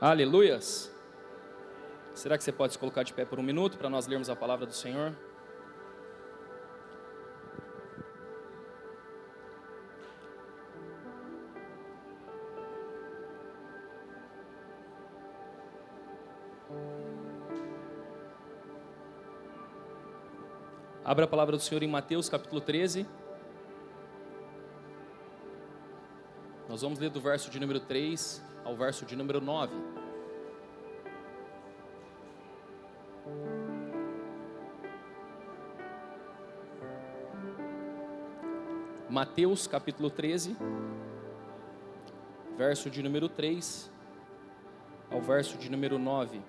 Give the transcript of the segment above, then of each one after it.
Aleluias. Será que você pode se colocar de pé por um minuto para nós lermos a palavra do Senhor? Abra a palavra do Senhor em Mateus capítulo 13. Nós vamos ler do verso de número 3 ao verso de número 9. Mateus capítulo 13, verso de número 3 ao verso de número 9.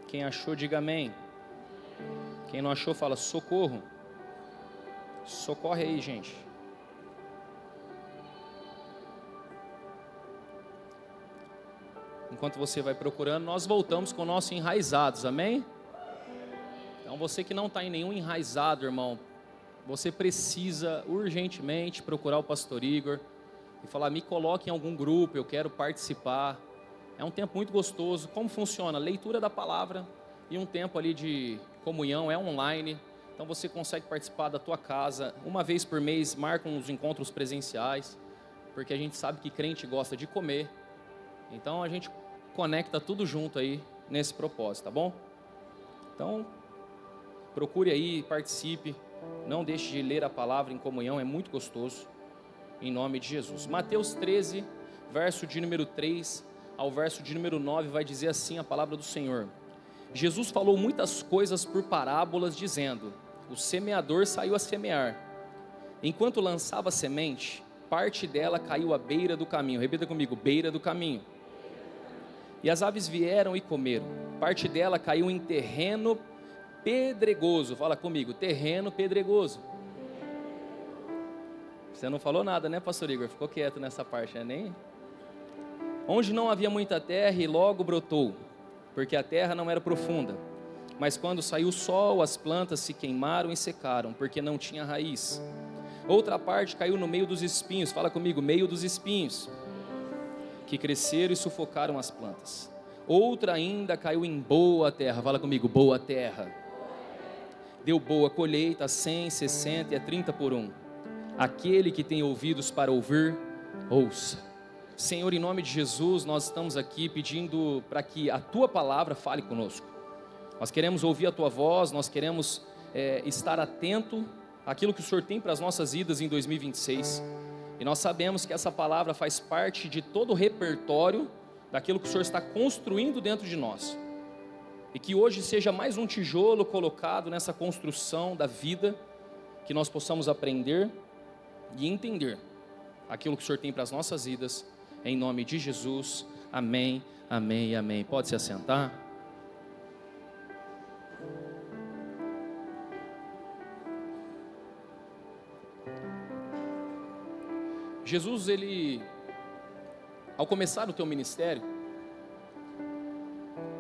Quem achou, diga amém. Quem não achou, fala socorro. Socorre aí, gente. Enquanto você vai procurando, nós voltamos com o nosso enraizados, amém? Então você que não está em nenhum enraizado, irmão, você precisa urgentemente procurar o pastor Igor e falar, me coloque em algum grupo, eu quero participar. É um tempo muito gostoso. Como funciona? Leitura da palavra e um tempo ali de comunhão, é online. Então você consegue participar da tua casa. Uma vez por mês marcam os encontros presenciais, porque a gente sabe que crente gosta de comer. Então a gente conecta tudo junto aí nesse propósito, tá bom? Então procure aí, participe. Não deixe de ler a palavra em comunhão, é muito gostoso, em nome de Jesus. Mateus 13, verso de número 3 ao verso de número 9, vai dizer assim a palavra do Senhor. Jesus falou muitas coisas por parábolas, dizendo, o semeador saiu a semear. Enquanto lançava a semente, parte dela caiu à beira do caminho. Repita comigo, beira do caminho. E as aves vieram e comeram. Parte dela caiu em terreno pedregoso. Fala comigo, terreno pedregoso. Você não falou nada, né, pastor Igor? Ficou quieto nessa parte, né? Nem... Onde não havia muita terra e logo brotou, porque a terra não era profunda. Mas quando saiu o sol, as plantas se queimaram e secaram, porque não tinha raiz. Outra parte caiu no meio dos espinhos. Fala comigo, meio dos espinhos, que cresceram e sufocaram as plantas. Outra ainda caiu em boa terra. Fala comigo, boa terra. Deu boa colheita, 100, 60 e a 30 por 1. Aquele que tem ouvidos para ouvir, ouça. Senhor, em nome de Jesus, nós estamos aqui pedindo para que a Tua palavra fale conosco. Nós queremos ouvir a Tua voz, nós queremos estar atento àquilo que o Senhor tem para as nossas vidas em 2026. E nós sabemos que essa palavra faz parte de todo o repertório daquilo que o Senhor está construindo dentro de nós. E que hoje seja mais um tijolo colocado nessa construção da vida, que nós possamos aprender e entender aquilo que o Senhor tem para as nossas vidas, em nome de Jesus, amém, amém e amém. Pode se assentar. Jesus, ele, ao começar o teu ministério,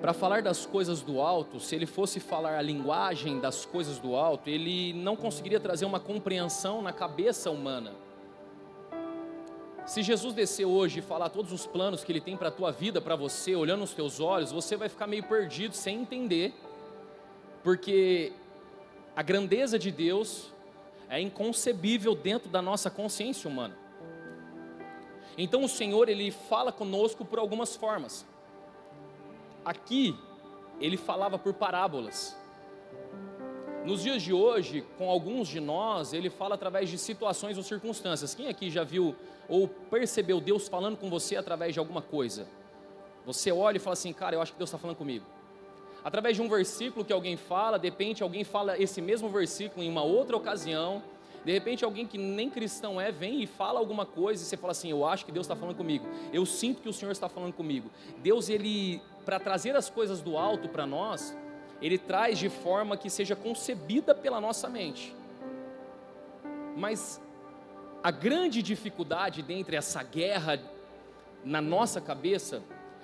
para falar das coisas do alto, se ele fosse falar a linguagem das coisas do alto, ele não conseguiria trazer uma compreensão na cabeça humana. Se Jesus descer hoje e falar todos os planos que Ele tem para a tua vida, para você, olhando nos teus olhos, você vai ficar meio perdido, sem entender, porque a grandeza de Deus é inconcebível dentro da nossa consciência humana. Então o Senhor, Ele fala conosco por algumas formas. Aqui, Ele falava por parábolas. Nos dias de hoje, com alguns de nós, Ele fala através de situações ou circunstâncias. Quem aqui já viu ou percebeu Deus falando com você através de alguma coisa? Você olha e fala assim, cara, eu acho que Deus está falando comigo. Através de um versículo que alguém fala, de repente alguém fala esse mesmo versículo em uma outra ocasião. De repente alguém que nem cristão vem e fala alguma coisa e você fala assim, eu acho que Deus está falando comigo. Eu sinto que o Senhor está falando comigo. Deus, Ele, para trazer as coisas do alto para nós, Ele traz de forma que seja concebida pela nossa mente. Mas a grande dificuldade dentre essa guerra na nossa cabeça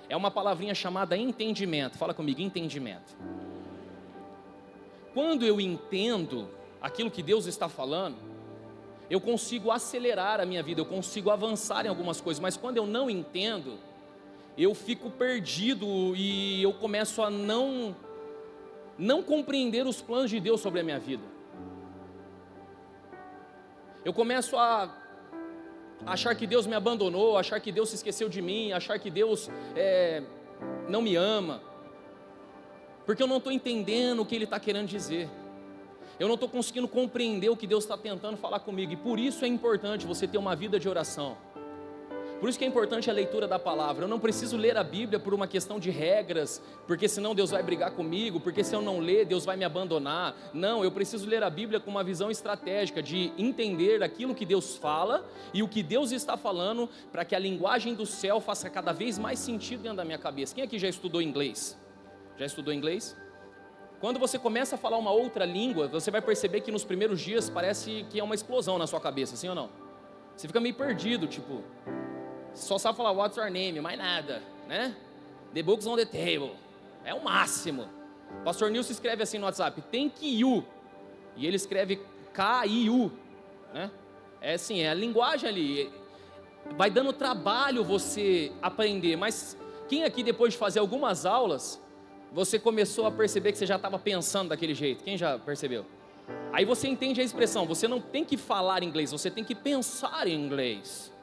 é uma palavrinha chamada entendimento. Fala comigo, entendimento. Quando eu entendo aquilo que Deus está falando, eu consigo acelerar a minha vida, eu consigo avançar em algumas coisas. Mas quando eu não entendo, eu fico perdido e eu começo a não compreender os planos de Deus sobre a minha vida. Eu começo a achar que Deus me abandonou, achar que Deus se esqueceu de mim, achar que Deus não me ama, porque eu não estou entendendo o que Ele está querendo dizer. Eu não estou conseguindo compreender o que Deus está tentando falar comigo, e por isso é importante você ter uma vida de oração. Por isso que é importante a leitura da palavra. Eu não preciso ler a Bíblia por uma questão de regras, porque senão Deus vai brigar comigo, porque se eu não ler, Deus vai me abandonar. Não, eu preciso ler a Bíblia com uma visão estratégica de entender aquilo que Deus fala e o que Deus está falando, para que a linguagem do céu faça cada vez mais sentido dentro da minha cabeça. Quem aqui já estudou inglês? Já estudou inglês? Quando você começa a falar uma outra língua, você vai perceber que nos primeiros dias parece que é uma explosão na sua cabeça, sim ou não? Você fica meio perdido, tipo, só sabe falar what's your name, mais nada, né? The book's on the table, é o máximo. Pastor Nilson escreve assim no WhatsApp, thank you, e ele escreve K-I-U, né? É assim, é a linguagem ali, vai dando trabalho você aprender, mas quem aqui depois de fazer algumas aulas, você começou a perceber que você já estava pensando daquele jeito? Quem já percebeu? Aí você entende a expressão, você não tem que falar inglês, você tem que pensar em inglês.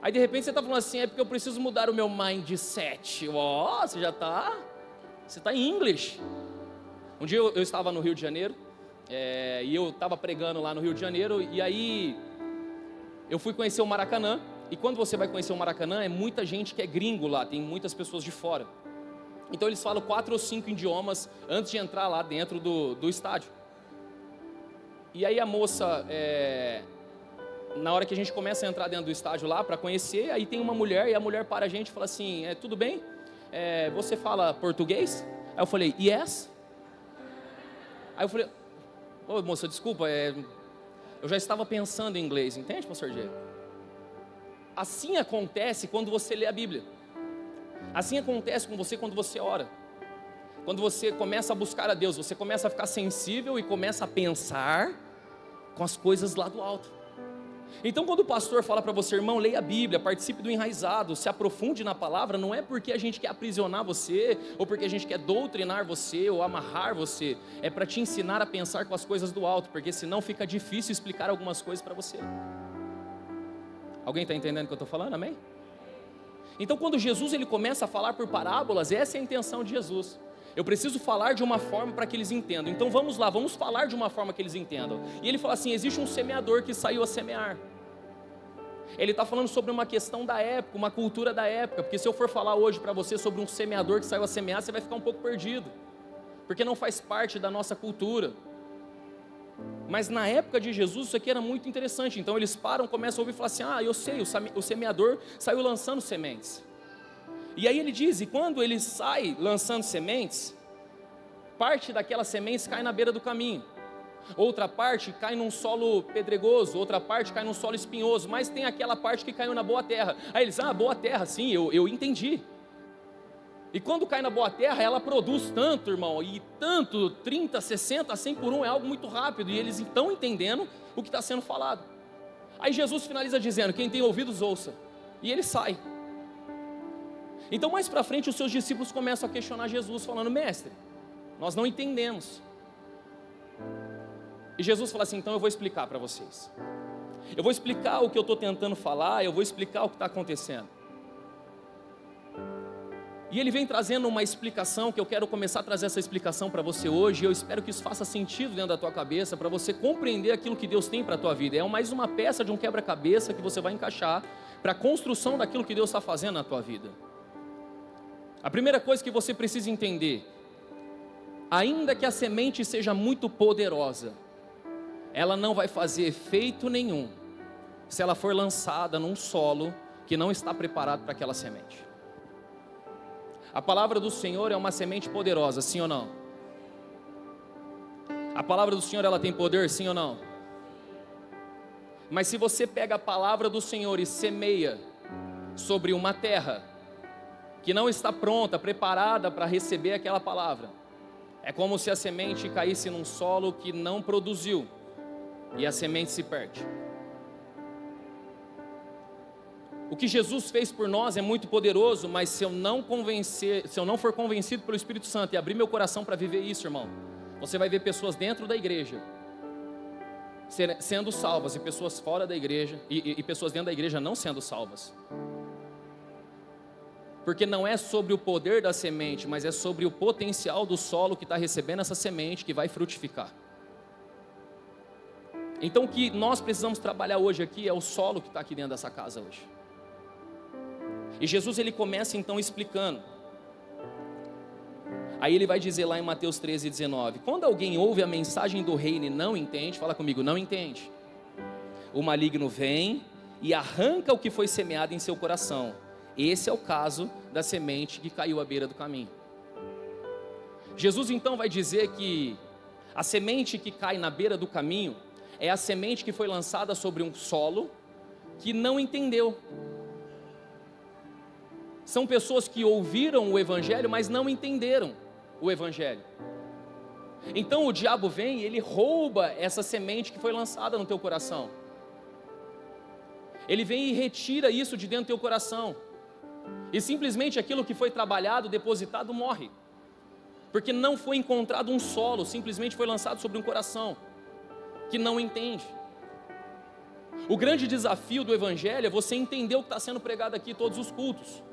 Aí de repente você está falando assim, é porque eu preciso mudar o meu mindset. Você já está, você está em English. Um dia eu estava no Rio de Janeiro, e eu estava pregando lá no Rio de Janeiro, e aí eu fui conhecer o Maracanã, e quando você vai conhecer o Maracanã, é muita gente que é gringo lá, tem muitas pessoas de fora. Então eles falam 4 ou 5 idiomas antes de entrar lá dentro do estádio. E aí a moça, na hora que a gente começa a entrar dentro do estádio lá para conhecer, aí tem uma mulher, e a mulher para a gente e fala assim, tudo bem? Você fala português? Aí eu falei, yes. Aí eu falei, ô moça, desculpa, eu já estava pensando em inglês, entende, pastor Diego? Assim acontece quando você lê a Bíblia. Assim acontece com você quando você ora. Quando você começa a buscar a Deus, você começa a ficar sensível e começa a pensar com as coisas lá do alto. Então quando o pastor fala para você, irmão, leia a Bíblia, participe do enraizado, se aprofunde na palavra, não é porque a gente quer aprisionar você, ou porque a gente quer doutrinar você, ou amarrar você, é para te ensinar a pensar com as coisas do alto, porque senão fica difícil explicar algumas coisas para você. Alguém está entendendo o que eu estou falando? Amém? Então quando Jesus ele começa a falar por parábolas, essa é a intenção de Jesus. Eu preciso falar de uma forma para que eles entendam. Então vamos lá, vamos falar de uma forma que eles entendam. E ele fala assim, existe um semeador que saiu a semear. Ele está falando sobre uma questão da época, uma cultura da época. Porque se eu for falar hoje para você sobre um semeador que saiu a semear, você vai ficar um pouco perdido. Porque não faz parte da nossa cultura. Mas na época de Jesus isso aqui era muito interessante. Então eles param, começam a ouvir e falam assim, eu sei, o semeador saiu lançando sementes. E aí ele diz, e quando ele sai lançando sementes, parte daquelas sementes cai na beira do caminho, outra parte cai num solo pedregoso, outra parte cai num solo espinhoso, mas tem aquela parte que caiu na boa terra. Aí eles, boa terra, sim, eu entendi. E quando cai na boa terra, ela produz tanto, irmão, e tanto, 30, 60, 100 por 1, é algo muito rápido, e eles estão entendendo o que está sendo falado. Aí Jesus finaliza dizendo, quem tem ouvidos ouça, e ele sai. Então mais para frente os seus discípulos começam a questionar Jesus, falando, mestre, nós não entendemos. E Jesus fala assim, então eu vou explicar para vocês. Eu vou explicar o que eu estou tentando falar, eu vou explicar o que está acontecendo. E ele vem trazendo uma explicação, que eu quero começar a trazer essa explicação para você hoje, e eu espero que isso faça sentido dentro da tua cabeça, para você compreender aquilo que Deus tem para a tua vida. É mais uma peça de um quebra-cabeça que você vai encaixar para a construção daquilo que Deus está fazendo na tua vida. A primeira coisa que você precisa entender, ainda que a semente seja muito poderosa, ela não vai fazer efeito nenhum, se ela for lançada num solo que não está preparado para aquela semente. A palavra do Senhor é uma semente poderosa, sim ou não? A palavra do Senhor, ela tem poder, sim ou não? Mas se você pega a palavra do Senhor e semeia sobre uma terra que não está pronta, preparada para receber aquela palavra, é como se a semente caísse num solo que não produziu, e a semente se perde. O que Jesus fez por nós é muito poderoso, mas se eu não for convencido pelo Espírito Santo e abrir meu coração para viver isso, irmão, você vai ver pessoas dentro da igreja sendo salvas e pessoas fora da igreja e pessoas dentro da igreja não sendo salvas. Porque não é sobre o poder da semente, mas é sobre o potencial do solo que está recebendo essa semente que vai frutificar. Então o que nós precisamos trabalhar hoje aqui é o solo que está aqui dentro dessa casa hoje. E Jesus ele começa então explicando. Aí ele vai dizer lá em Mateus 13:19: quando alguém ouve a mensagem do reino e não entende, fala comigo, não entende, o maligno vem e arranca o que foi semeado em seu coração. Esse é o caso da semente que caiu à beira do caminho. Jesus então vai dizer que a semente que cai na beira do caminho é a semente que foi lançada sobre um solo que não entendeu. São pessoas que ouviram o evangelho, mas não entenderam o evangelho. Então o diabo vem e ele rouba essa semente que foi lançada no teu coração. Ele vem e retira isso de dentro do teu coração. E simplesmente aquilo que foi trabalhado, depositado, morre. Porque não foi encontrado um solo, simplesmente foi lançado sobre um coração que não entende. O grande desafio do evangelho é você entender o que está sendo pregado aqui todos os cultos.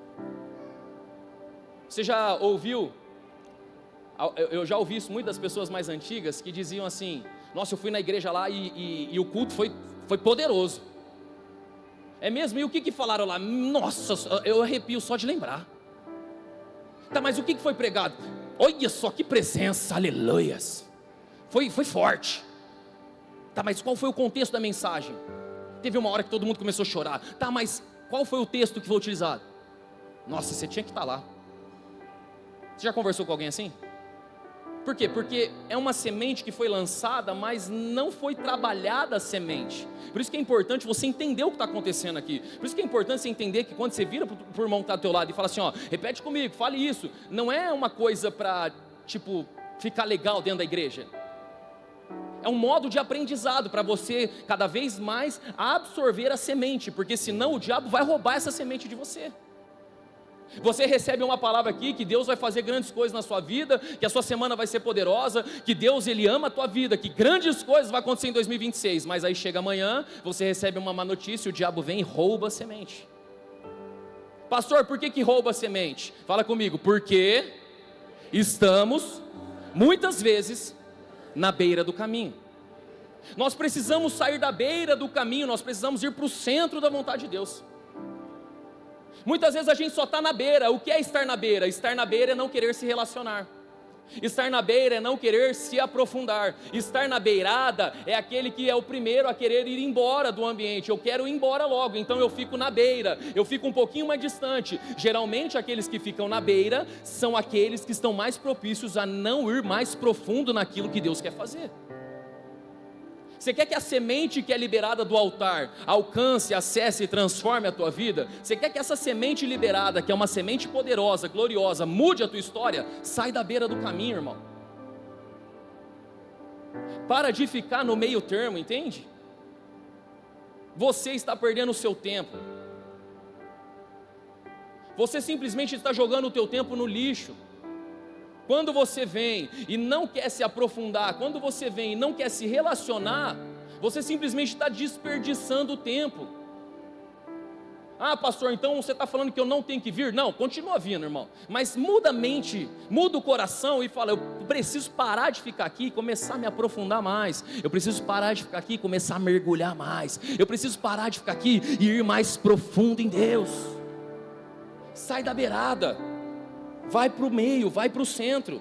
Você já ouviu, eu já ouvi isso muitas pessoas mais antigas que diziam assim: nossa, eu fui na igreja lá e o culto foi poderoso. É mesmo? E o que falaram lá? Nossa, eu arrepio só de lembrar. Tá, mas o que foi pregado? Olha só que presença, aleluias. Foi forte. Tá, mas qual foi o contexto da mensagem? Teve uma hora que todo mundo começou a chorar. Tá, mas qual foi o texto que foi utilizado? Nossa, você tinha que estar lá. Você já conversou com alguém assim? Por quê? Porque é uma semente que foi lançada, mas não foi trabalhada a semente. Por isso que é importante você entender o que está acontecendo aqui. Por isso que é importante você entender que quando você vira para o irmão que está ao teu lado e fala assim, ó, repete comigo, fale isso. Não é uma coisa para, tipo, ficar legal dentro da igreja. É um modo de aprendizado para você cada vez mais absorver a semente, porque senão o diabo vai roubar essa semente de você. Você recebe uma palavra aqui que Deus vai fazer grandes coisas na sua vida, que a sua semana vai ser poderosa, que Deus ele ama a tua vida, que grandes coisas vão acontecer em 2026, mas aí chega amanhã, você recebe uma má notícia, o diabo vem e rouba a semente. Pastor, por que rouba a semente? Fala comigo, porque estamos muitas vezes na beira do caminho. Nós precisamos sair da beira do caminho, nós precisamos ir para o centro da vontade de Deus. Muitas vezes a gente só está na beira. O que é estar na beira? Estar na beira é não querer se relacionar. Estar na beira é não querer se aprofundar. Estar na beirada é aquele que é o primeiro a querer ir embora do ambiente. Eu quero ir embora logo, então eu fico na beira, eu fico um pouquinho mais distante. Geralmente aqueles que ficam na beira são aqueles que estão mais propícios a não ir mais profundo naquilo que Deus quer fazer. Você quer que a semente que é liberada do altar alcance, acesse e transforme a tua vida? Você quer que essa semente liberada, que é uma semente poderosa, gloriosa, mude a tua história? Sai da beira do caminho, irmão. Para de ficar no meio termo, entende? Você está perdendo o seu tempo. Você simplesmente está jogando o teu tempo no lixo. Quando você vem e não quer se aprofundar, quando você vem e não quer se relacionar, você simplesmente está desperdiçando o tempo. Ah, pastor, então você está falando que eu não tenho que vir? Não, continua vindo, irmão. Mas muda a mente, muda o coração e fala, eu preciso parar de ficar aqui e começar a me aprofundar mais. Eu preciso parar de ficar aqui e começar a mergulhar mais. Eu preciso parar de ficar aqui e ir mais profundo em Deus. Sai da beirada. Vai para o meio, vai para o centro.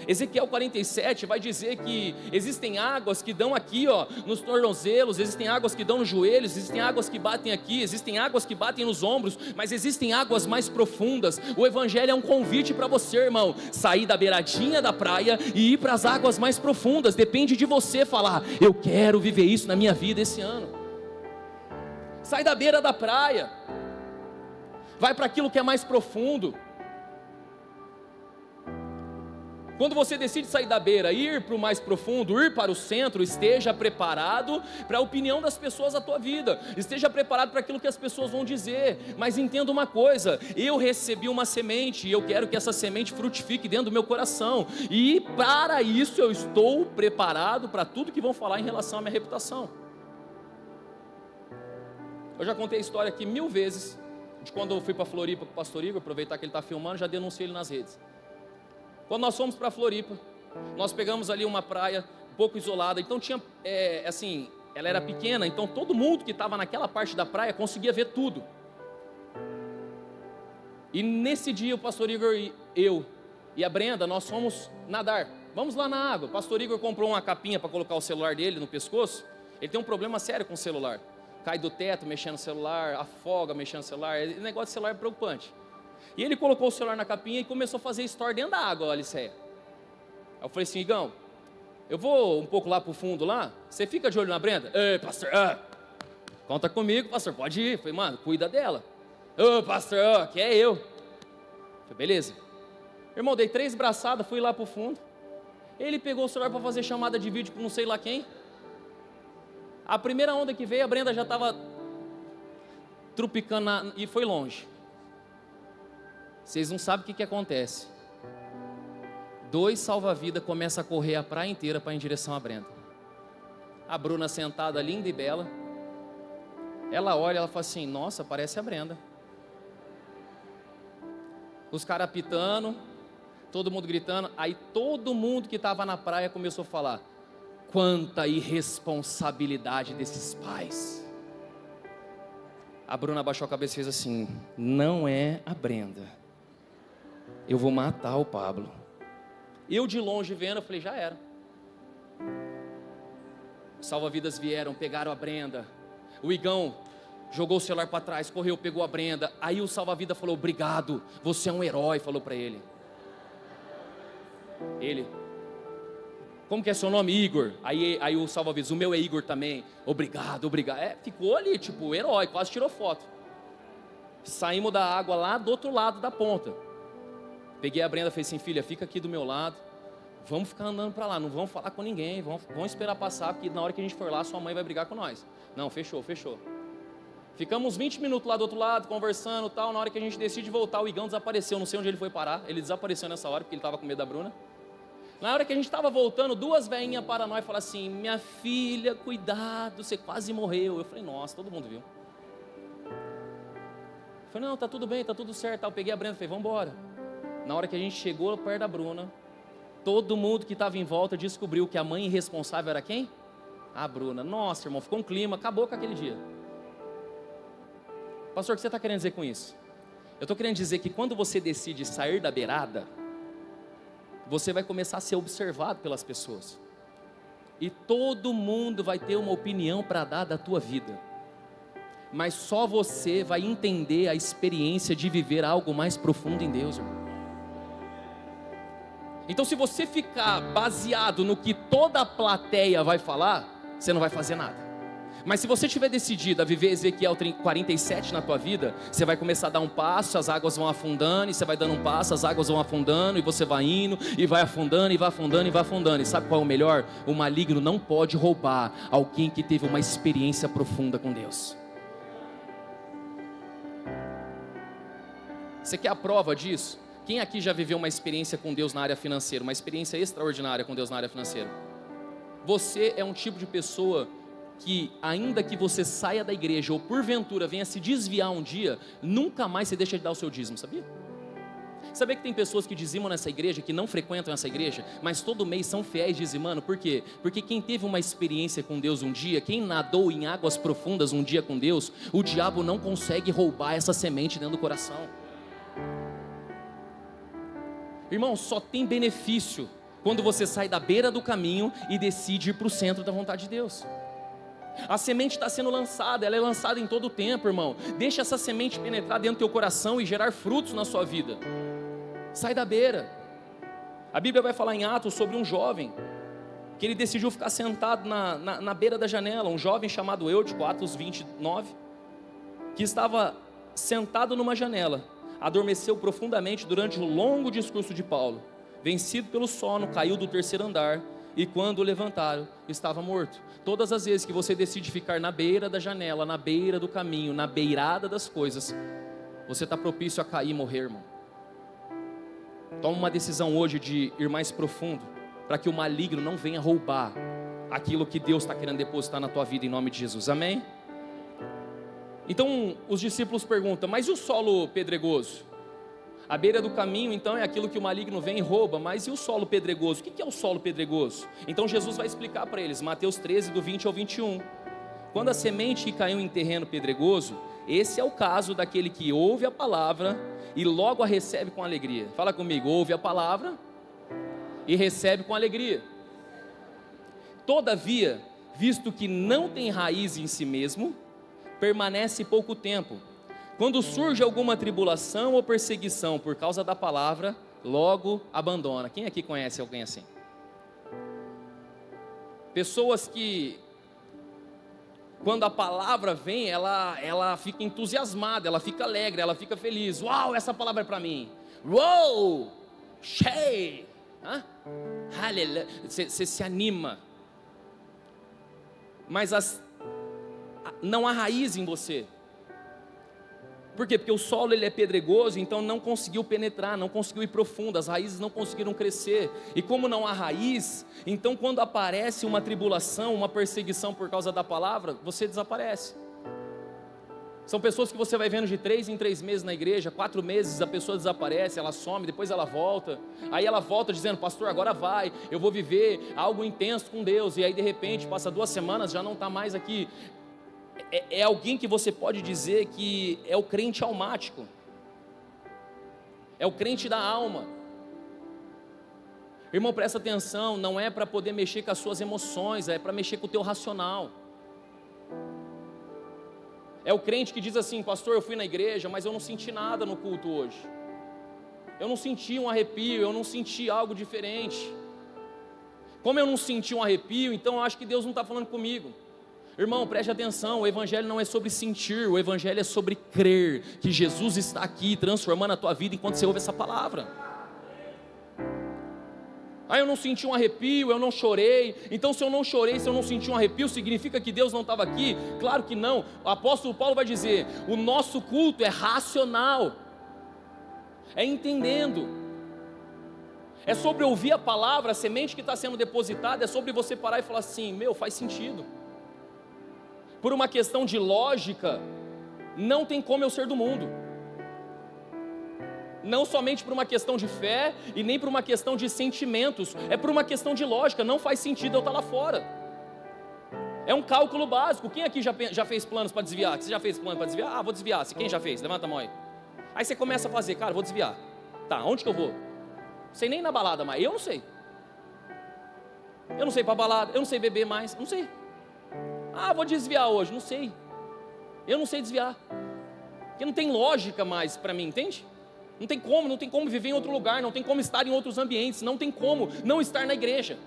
Ezequiel 47 vai dizer que existem águas que dão aqui, ó, nos tornozelos, existem águas que dão nos joelhos, existem águas que batem aqui, existem águas que batem nos ombros, mas existem águas mais profundas. O evangelho é um convite para você, irmão, sair da beiradinha da praia e ir para as águas mais profundas. Depende de você falar, eu quero viver isso na minha vida esse ano. Sai da beira da praia. Vai para aquilo que é mais profundo. Quando você decide sair da beira, ir para o mais profundo, ir para o centro, esteja preparado para a opinião das pessoas da tua vida, esteja preparado para aquilo que as pessoas vão dizer, mas entenda uma coisa, eu recebi uma semente, e eu quero que essa semente frutifique dentro do meu coração, e para isso eu estou preparado para tudo que vão falar em relação à minha reputação. Eu já contei a história aqui 1000 vezes, de quando eu fui para Floripa com o pastor Igor, aproveitar que ele está filmando, já denunciei ele nas redes. Quando nós fomos para Floripa, nós pegamos ali uma praia um pouco isolada, então tinha, assim, ela era pequena, então todo mundo que estava naquela parte da praia conseguia ver tudo. E nesse dia o pastor Igor e eu e a Brenda, nós fomos nadar. Vamos lá na água. O pastor Igor comprou uma capinha para colocar o celular dele no pescoço. Ele tem um problema sério com o celular. Cai do teto mexendo no celular, afoga mexendo no celular. O negócio de celular é preocupante. E ele colocou o celular na capinha e começou a fazer story dentro da água, Aliceia. Aí eu falei assim, Igão, eu vou um pouco lá pro fundo lá, você fica de olho na Brenda? Ei, pastor, conta comigo, pastor, pode ir. Eu falei, mano, cuida dela. Ô, pastor, que é eu. Eu falei, beleza. Irmão, dei 3 braçadas, fui lá pro fundo. Ele pegou o celular para fazer chamada de vídeo com não sei lá quem. A primeira onda que veio, a Brenda já estava trupicando e foi longe. Vocês não sabem o que acontece. 2 salva-vidas começam a correr a praia inteira para ir em direção à Brenda. A Bruna sentada, linda e bela. Ela olha, ela fala assim, nossa, parece a Brenda. Os caras apitando, todo mundo gritando. Aí todo mundo que estava na praia começou a falar, quanta irresponsabilidade desses pais. A Bruna abaixou a cabeça e fez assim, não é a Brenda. Eu vou matar o Pablo. Eu de longe vendo, eu falei, já era. Salva-vidas vieram, pegaram a Brenda. O Igão jogou o celular para trás, correu, pegou a Brenda. Aí o salva-vida falou, obrigado, você é um herói, falou para ele. Ele, como que é seu nome? Igor. Aí o salva-vidas, o meu é Igor também. Obrigado, obrigado. Ficou ali, tipo, herói, quase tirou foto. Saímos da água lá do outro lado da ponta. Peguei a Brenda e falei assim, filha, fica aqui do meu lado. Vamos ficar andando para lá, não vamos falar com ninguém. Vamos esperar passar, porque na hora que a gente for lá, sua mãe vai brigar com nós. Não, fechou. Ficamos 20 minutos lá do outro lado, conversando e tal. Na hora que a gente decide voltar, o Igão desapareceu. Não sei onde ele foi parar. Ele desapareceu nessa hora, porque ele estava com medo da Bruna. Na hora que a gente estava voltando, 2 velhinhas para nós e falaram assim, minha filha, cuidado, você quase morreu. Eu falei, nossa, todo mundo viu. Eu falei, não, tá tudo bem, tá tudo certo. Eu peguei a Brenda e falei, vamos embora. Na hora que a gente chegou perto da Bruna, todo mundo que estava em volta descobriu que a mãe irresponsável era quem? A Bruna. Nossa, irmão, ficou um clima, acabou com aquele dia. Pastor, o que você está querendo dizer com isso? Eu estou querendo dizer que quando você decide sair da beirada, você vai começar a ser observado pelas pessoas. E todo mundo vai ter uma opinião para dar da tua vida. Mas só você vai entender a experiência de viver algo mais profundo em Deus, irmão. Então se você ficar baseado no que toda a plateia vai falar, você não vai fazer nada. Mas se você tiver decidido a viver Ezequiel 47 na tua vida, você vai começar a dar um passo, as águas vão afundando, e você vai dando um passo, as águas vão afundando, e você vai indo, e vai afundando, e vai afundando, e vai afundando. E sabe qual é o melhor? O maligno não pode roubar alguém que teve uma experiência profunda com Deus. Você quer a prova disso? Quem aqui já viveu uma experiência com Deus na área financeira, uma experiência extraordinária com Deus na área financeira? Você é um tipo de pessoa que, ainda que você saia da igreja ou porventura venha se desviar um dia, nunca mais você deixa de dar o seu dízimo, sabia? Sabia que tem pessoas que dizimam nessa igreja, que não frequentam essa igreja, mas todo mês são fiéis dizimando? Por quê? Porque quem teve uma experiência com Deus um dia, quem nadou em águas profundas um dia com Deus, o diabo não consegue roubar essa semente dentro do coração. Irmão, só tem benefício quando você sai da beira do caminho e decide ir para o centro da vontade de Deus. A semente está sendo lançada, ela é lançada em todo o tempo, irmão. Deixa essa semente penetrar dentro do teu coração e gerar frutos na sua vida. Sai da beira. A Bíblia vai falar em Atos sobre um jovem que ele decidiu ficar sentado na beira da janela. Um jovem chamado Eutico, Atos 29, que estava sentado numa janela. Adormeceu profundamente durante o longo discurso de Paulo. vencido pelo sono, caiu do terceiro andar, e quando o levantaram, estava morto. Todas as vezes que você decide ficar na beira da janela, na beira do caminho, na beirada das coisas, você está propício a cair e morrer, irmão. Toma uma decisão hoje de ir mais profundo, para que o maligno não venha roubar aquilo que Deus está querendo depositar na tua vida, em nome de Jesus, amém? Então os discípulos perguntam, mas e o solo pedregoso? A beira do caminho então é aquilo que o maligno vem e rouba, mas e o solo pedregoso? O que é o solo pedregoso? Então Jesus vai explicar para eles, Mateus 13, do 20 ao 21. Quando a semente que caiu em terreno pedregoso, esse é o caso daquele que ouve a palavra e logo a recebe com alegria. Fala comigo, ouve a palavra e recebe com alegria. Todavia, visto que não tem raiz em si mesmo, permanece pouco tempo. Quando surge alguma tribulação ou perseguição por causa da palavra, logo abandona. Quem aqui conhece alguém assim? Pessoas que, quando a palavra vem, ela fica entusiasmada, ela fica alegre, ela fica feliz. Uau, essa palavra é para mim. Uou, cheio. Aleluia. Você se anima. Mas não há raiz em você. Por quê? Porque o solo ele é pedregoso, então não conseguiu penetrar, não conseguiu ir profundo, as raízes não conseguiram crescer. E como não há raiz, então quando aparece uma tribulação, uma perseguição por causa da palavra, você desaparece. São pessoas que você vai vendo de 3 em 3 meses na igreja, 4 meses a pessoa desaparece, ela some, depois ela volta. Aí ela volta dizendo, pastor, agora vai, eu vou viver algo intenso com Deus. E aí de repente, passa 2 semanas, já não está mais aqui. É alguém que você pode dizer que é o crente almático, é o crente da alma. Irmão, presta atenção, não é para poder mexer com as suas emoções, é para mexer com o teu racional. É o crente que diz assim, pastor, eu fui na igreja, mas eu não senti nada no culto hoje. Eu não senti um arrepio, eu não senti algo diferente. Como eu não senti um arrepio, então eu acho que Deus não está falando comigo. Irmão, preste atenção, o evangelho não é sobre sentir, o evangelho é sobre crer que Jesus está aqui transformando a tua vida enquanto você ouve essa palavra. Eu não senti um arrepio, eu não chorei. Então se eu não chorei, se eu não senti um arrepio, significa que Deus não estava aqui? Claro que não. O apóstolo Paulo vai dizer, o nosso culto é racional, é entendendo. É sobre ouvir a palavra, a semente que está sendo depositada, é sobre você parar e falar assim, faz sentido. Por uma questão de lógica, não tem como eu ser do mundo. Não somente por uma questão de fé e nem por uma questão de sentimentos, é por uma questão de lógica, não faz sentido eu estar lá fora. É um cálculo básico. Quem aqui já fez planos para desviar? Você já fez plano para desviar? Vou desviar. Quem já fez? Levanta a mão aí. Aí você começa a fazer, cara, vou desviar. Tá, onde que eu vou? Sei nem na balada mais, eu não sei. Eu não sei ir para balada, eu não sei beber mais, não sei. Vou desviar hoje, não sei. Eu não sei desviar. Porque não tem lógica mais para mim, entende? Não tem como viver em outro lugar, não tem como estar em outros ambientes, não tem como não estar na igreja.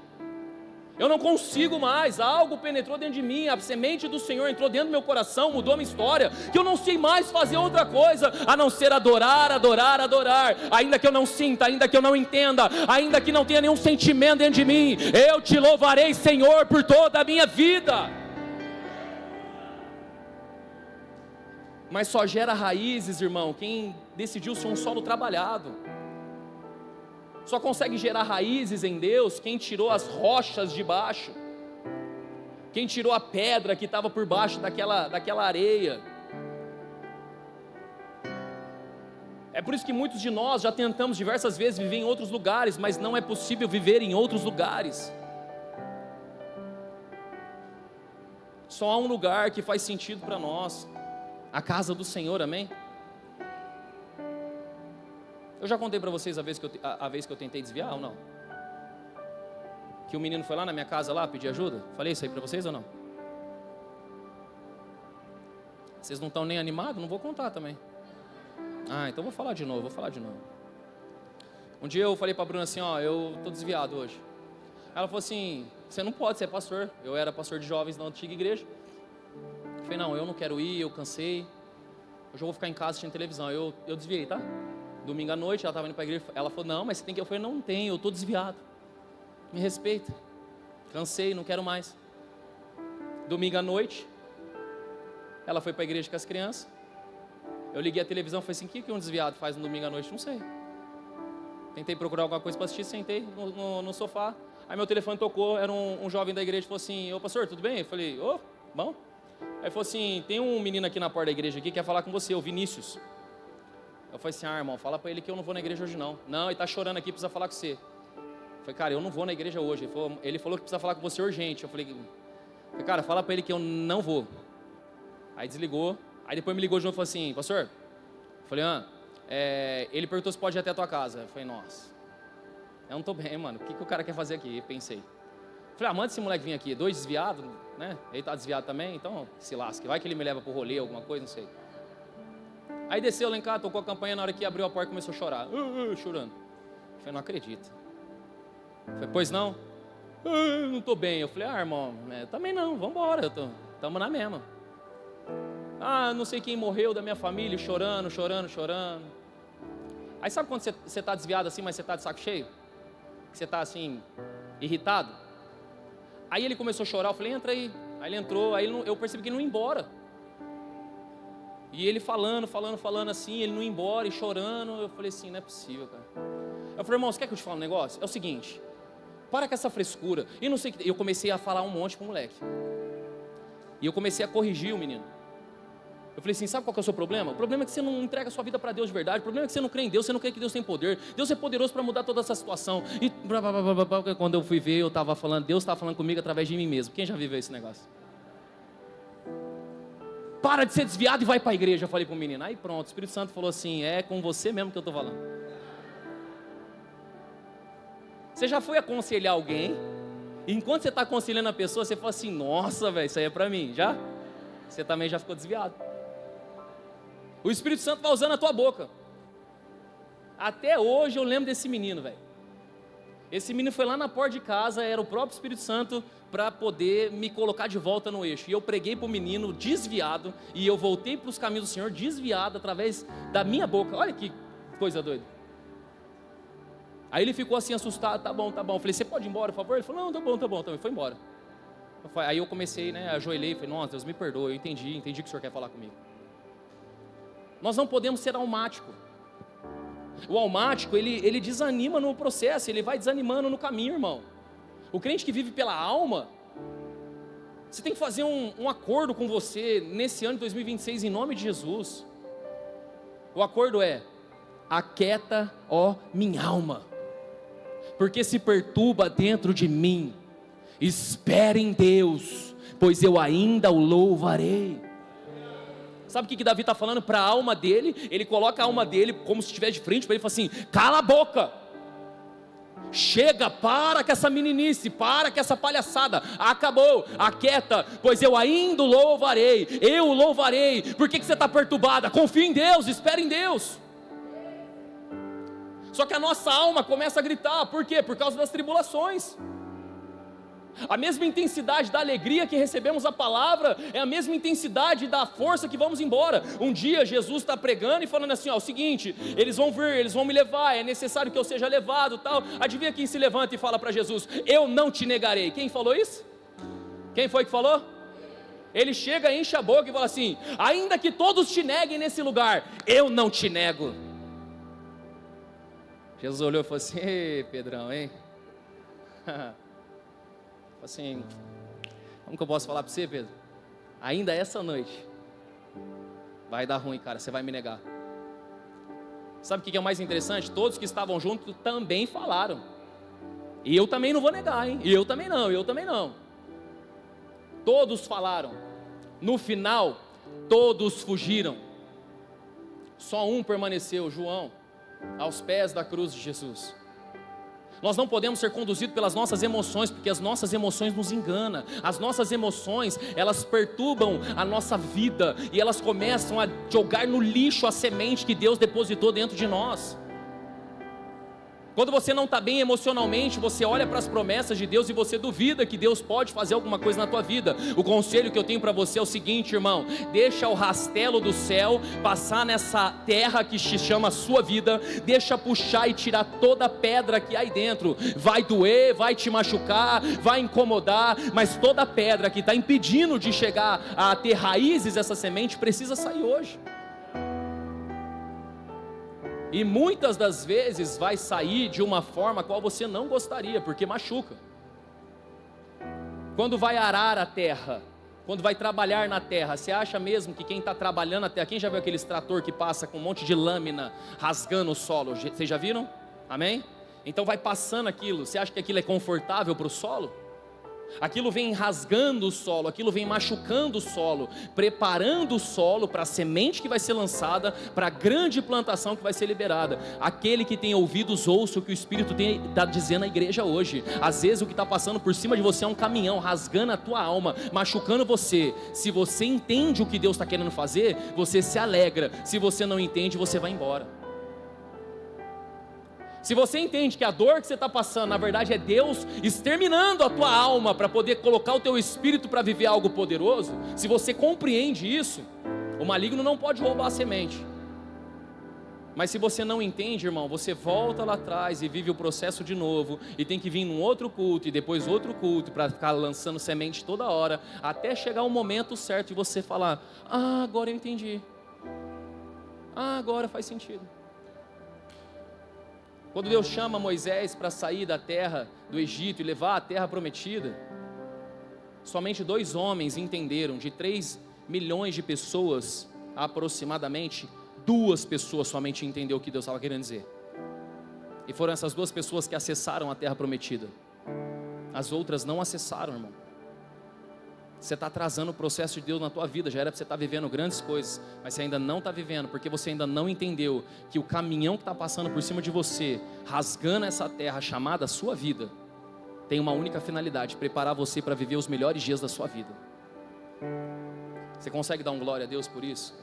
Eu não consigo mais, algo penetrou dentro de mim, a semente do Senhor entrou dentro do meu coração, mudou a minha história, que eu não sei mais fazer outra coisa, a não ser adorar, adorar, adorar, ainda que eu não sinta, ainda que eu não entenda, ainda que não tenha nenhum sentimento dentro de mim, eu te louvarei, Senhor, por toda a minha vida. Mas só gera raízes, irmão, quem decidiu ser um solo trabalhado. Só consegue gerar raízes em Deus quem tirou as rochas de baixo, quem tirou a pedra que estava por baixo daquela areia. É por isso que muitos de nós já tentamos diversas vezes viver em outros lugares, mas não é possível viver em outros lugares. Só há um lugar que faz sentido para nós, a casa do Senhor, amém? Eu já contei para vocês a vez que eu tentei desviar ou não? Que o menino foi lá na minha casa lá pedir ajuda? Falei isso aí para vocês ou não? Vocês não estão nem animados? Não vou contar também. Então vou falar de novo. Um dia eu falei para a Bruna assim, eu estou desviado hoje. Ela falou assim, você não pode, você é pastor. Eu era pastor de jovens na antiga igreja. Eu falei, não, eu não quero ir, eu cansei. Hoje eu vou ficar em casa assistindo televisão. Eu desviei, tá? Domingo à noite, ela estava indo para a igreja, ela falou, não, mas você tem que ir. Eu falei, não tenho, eu estou desviado. Me respeita. Cansei, não quero mais. Domingo à noite, ela foi para a igreja com as crianças. Eu liguei a televisão e falei assim, o que um desviado faz no domingo à noite? Não sei. Tentei procurar alguma coisa para assistir, sentei no sofá. Aí meu telefone tocou, era um jovem da igreja, falou assim, ô pastor, tudo bem? Eu falei, ô, bom. Aí falou assim, tem um menino aqui na porta da igreja que quer falar com você, o Vinícius. Eu falei assim, irmão, fala para ele que eu não vou na igreja hoje não. Não, ele está chorando aqui, precisa falar com você. Eu falei, cara, eu não vou na igreja hoje. Ele falou que precisa falar com você urgente. Eu falei, cara, fala para ele que eu não vou. Aí desligou, aí depois me ligou de novo e falou assim, pastor. Eu falei, ele perguntou se pode ir até a tua casa. Eu falei, nossa, eu não estou bem, mano, o que o cara quer fazer aqui? Eu pensei. Falei, manda esse moleque vir aqui, 2 desviados, né? Ele tá desviado também, então se lasque. Vai que ele me leva pro rolê, alguma coisa, não sei. Aí desceu lá em casa, tocou a campanha, na hora que abriu a porta começou a chorar, chorando. Eu falei, não acredito. Eu falei, pois não? Não estou bem. Eu falei, irmão, também não, vamos embora, estamos na mesma. Não sei quem morreu da minha família, chorando. Aí sabe quando você está desviado assim, mas você está de saco cheio? Que você está assim, irritado? Aí ele começou a chorar, eu falei, entra aí. Aí ele entrou, aí eu percebi que ele não ia embora. E ele falando assim, ele não ia embora e chorando. Eu falei assim, não é possível, cara. Eu falei, irmão, você quer que eu te fale um negócio? É o seguinte, para com essa frescura. E não sei o que. Eu comecei a falar um monte pro moleque. E eu comecei a corrigir o menino. Eu falei assim, sabe qual que é o seu problema? O problema é que você não entrega a sua vida para Deus de verdade. O problema é que você não crê em Deus, você não crê que Deus tem poder. Deus é poderoso para mudar toda essa situação. E quando eu fui ver, eu estava falando, Deus estava falando comigo através de mim mesmo. Quem já viveu esse negócio? Para de ser desviado e vai para a igreja, eu falei para o menino. Aí pronto, o Espírito Santo falou assim, é com você mesmo que eu estou falando. Você já foi aconselhar alguém, e enquanto você está aconselhando a pessoa, você fala assim, nossa, velho, isso aí é para mim, já? Você também já ficou desviado. O Espírito Santo vai usando a tua boca. Até hoje eu lembro desse menino, velho. Esse menino foi lá na porta de casa, era o próprio Espírito Santo para poder me colocar de volta no eixo. E eu preguei para o menino desviado, e eu voltei para os caminhos do Senhor desviado através da minha boca. Olha que coisa doida. Aí ele ficou assim assustado, tá bom. Eu falei, você pode ir embora, por favor? Ele falou, não, tá bom. Então ele foi embora. Aí eu comecei, ajoelhei, falei, nossa, Deus me perdoe, eu entendi que o Senhor quer falar comigo. Nós não podemos ser almático. O almático, ele desanima no processo, ele vai desanimando no caminho, irmão. O crente que vive pela alma, você tem que fazer um acordo com você nesse ano de 2026, em nome de Jesus. O acordo é, aquieta, ó minha alma, porque se perturba dentro de mim. Espere em Deus, pois eu ainda o louvarei. Sabe o que Davi está falando para a alma dele? Ele coloca a alma dele como se estivesse de frente para ele e fala assim, cala a boca, chega, para com essa meninice, para com essa palhaçada, acabou, aquieta, pois eu ainda o louvarei, eu o louvarei. Por que você está perturbada? Confia em Deus, espere em Deus. Só que a nossa alma começa a gritar, por quê? Por causa das tribulações. A mesma intensidade da alegria que recebemos a palavra é a mesma intensidade da força que vamos embora. Um dia Jesus está pregando e falando assim, ó, o seguinte, eles vão vir, eles vão me levar, é necessário que eu seja levado, tal. Adivinha quem se levanta e fala para Jesus, eu não te negarei. Quem falou isso? Quem foi que falou? Ele chega, enche a boca e fala assim, ainda que todos te neguem nesse lugar, eu não te nego. Jesus olhou e falou assim, ei Pedrão, hein? Assim, como que eu posso falar para você, Pedro? Ainda essa noite vai dar ruim, cara, você vai me negar. Sabe o que é o mais interessante? Todos que estavam juntos também falaram. E eu também não vou negar, hein? E eu também não. Todos falaram. No final, todos fugiram. Só um permaneceu, João, aos pés da cruz de Jesus. Nós não podemos ser conduzidos pelas nossas emoções, porque as nossas emoções nos enganam. As nossas emoções, elas perturbam a nossa vida, e elas começam a jogar no lixo a semente que Deus depositou dentro de nós. Quando você não está bem emocionalmente, você olha para as promessas de Deus e você duvida que Deus pode fazer alguma coisa na tua vida. O conselho que eu tenho para você é o seguinte, irmão: deixa o rastelo do céu passar nessa terra que se chama a sua vida, deixa puxar e tirar toda a pedra que há aí dentro. Vai doer, vai te machucar, vai incomodar, mas toda a pedra que está impedindo de chegar a ter raízes, essa semente precisa sair hoje. E muitas das vezes vai sair de uma forma a qual você não gostaria, porque machuca. Quando vai arar a terra, quando vai trabalhar na terra, você acha mesmo que quem está trabalhando na terra, quem já viu aqueles trator que passa com um monte de lâmina rasgando o solo? Vocês já viram? Amém? Então vai passando aquilo, você acha que aquilo é confortável para o solo? Aquilo vem rasgando o solo, aquilo vem machucando o solo, preparando o solo para a semente que vai ser lançada, para a grande plantação que vai ser liberada. Aquele que tem ouvidos, ouça o que o Espírito está dizendo à igreja hoje. Às vezes o que está passando por cima de você é um caminhão, rasgando a tua alma, machucando você. Se você entende o que Deus está querendo fazer, você se alegra. Se você não entende, você vai embora. Se você entende que a dor que você está passando, na verdade é Deus exterminando a tua alma para poder colocar o teu espírito para viver algo poderoso, se você compreende isso, o maligno não pode roubar a semente. Mas se você não entende, irmão, você volta lá atrás e vive o processo de novo, e tem que vir num outro culto, e depois outro culto, para ficar lançando semente toda hora, até chegar o momento certo e você falar: ah, agora eu entendi, ah, agora faz sentido. Quando Deus chama Moisés para sair da terra do Egito e levar a terra prometida, somente 2 homens entenderam. De 3 milhões de pessoas, aproximadamente 2 pessoas somente entenderam o que Deus estava querendo dizer. E foram essas 2 pessoas que acessaram a terra prometida. As outras não acessaram, irmão. Você está atrasando o processo de Deus na tua vida. Já era para você estar vivendo grandes coisas, mas você ainda não está vivendo, porque você ainda não entendeu que o caminhão que está passando por cima de você, rasgando essa terra chamada sua vida, tem uma única finalidade: preparar você para viver os melhores dias da sua vida. Você consegue dar um glória a Deus por isso?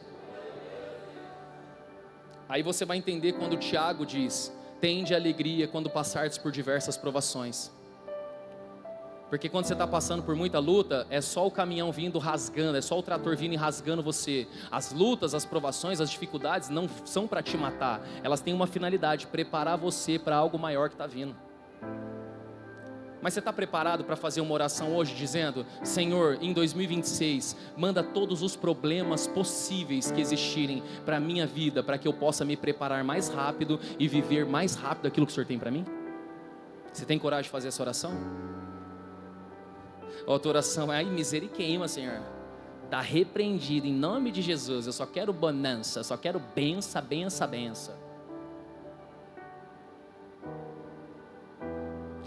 Aí você vai entender quando Tiago diz: tende alegria quando passardes por diversas provações. Porque quando você está passando por muita luta, é só o caminhão vindo rasgando, é só o trator vindo e rasgando você. As lutas, as provações, as dificuldades não são para te matar, elas têm uma finalidade: preparar você para algo maior que está vindo. Mas você está preparado para fazer uma oração hoje dizendo: Senhor, em 2026, manda todos os problemas possíveis que existirem para a minha vida, para que eu possa me preparar mais rápido e viver mais rápido aquilo que o Senhor tem para mim? Você tem coragem de fazer essa oração? Outra oração é: ai, misericórdia, Senhor, está repreendido em nome de Jesus. Eu só quero bonança, só quero benção, benção, benção.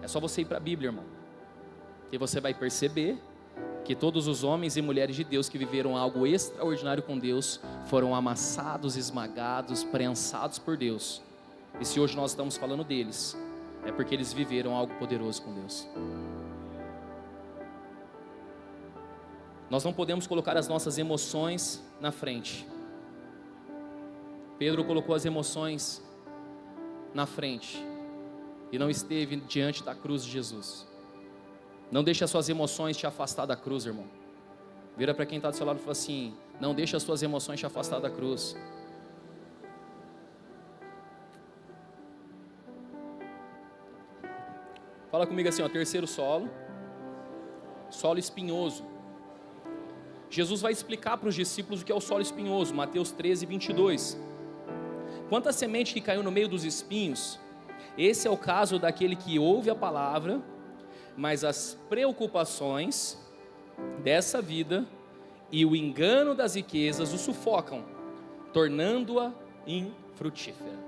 É só você ir para a Bíblia, irmão, e você vai perceber que todos os homens e mulheres de Deus que viveram algo extraordinário com Deus foram amassados, esmagados, prensados por Deus. E se hoje nós estamos falando deles, é porque eles viveram algo poderoso com Deus. Nós não podemos colocar as nossas emoções na frente. Pedro colocou as emoções na frente e não esteve diante da cruz de Jesus. Não deixe as suas emoções te afastar da cruz, irmão. Vira para quem está do seu lado e fala assim: não deixe as suas emoções te afastar da cruz. Fala comigo assim, ó, terceiro solo. Solo espinhoso. Jesus vai explicar para os discípulos o que é o solo espinhoso. Mateus 13, 22. Quanto à semente que caiu no meio dos espinhos, esse é o caso daquele que ouve a palavra, mas as preocupações dessa vida e o engano das riquezas o sufocam, tornando-a infrutífera.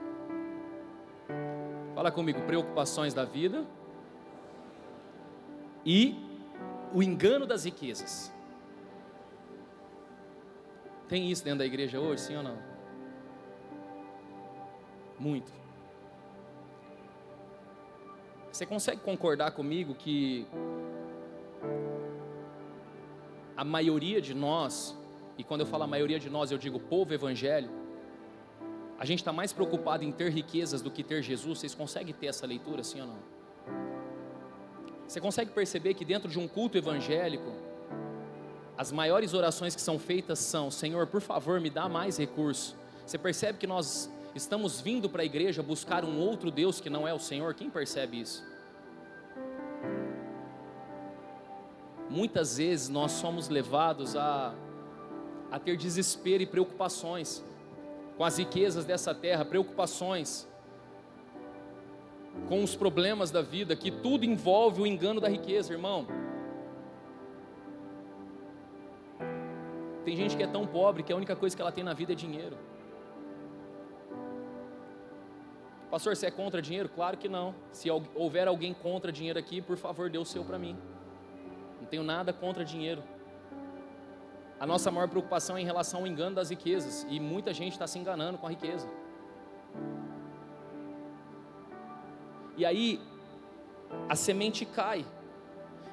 Fala comigo: preocupações da vida e o engano das riquezas. Tem isso dentro da igreja hoje, sim ou não? Muito. Você consegue concordar comigo que a maioria de nós, e quando eu falo a maioria de nós, eu digo povo evangélico, A gente está mais preocupado em ter riquezas do que ter Jesus. Vocês conseguem ter essa leitura, sim ou não? Você consegue perceber que dentro de um culto evangélico, as maiores orações que são feitas são: Senhor, por favor, me dá mais recursos. Você percebe que nós estamos vindo para a igreja buscar um outro Deus que não é o Senhor? Quem percebe isso? Muitas vezes nós somos levados a ter desespero e preocupações com as riquezas dessa terra, preocupações com os problemas da vida, que tudo envolve o engano da riqueza, irmão. Tem gente que é tão pobre que a única coisa que ela tem na vida é dinheiro. Pastor, você é contra dinheiro? Claro que não. Se houver alguém contra dinheiro aqui, por favor, dê o seu para mim. Não tenho nada contra dinheiro. A nossa maior preocupação é em relação ao engano das riquezas, e muita gente está se enganando com a riqueza. E aí, a semente cai,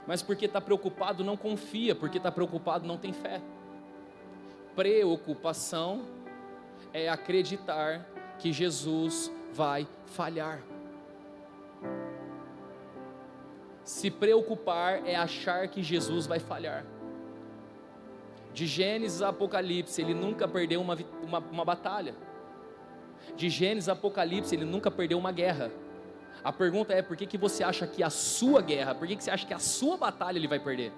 mas porque está preocupado não confia, porque está preocupado não tem fé. Preocupação é acreditar que Jesus vai falhar. Se preocupar é achar que Jesus vai falhar. De Gênesis a Apocalipse, ele nunca perdeu uma batalha. De Gênesis a Apocalipse, ele nunca perdeu uma guerra. A pergunta é: por que você acha que a sua guerra, por que você acha que a sua batalha ele vai perder?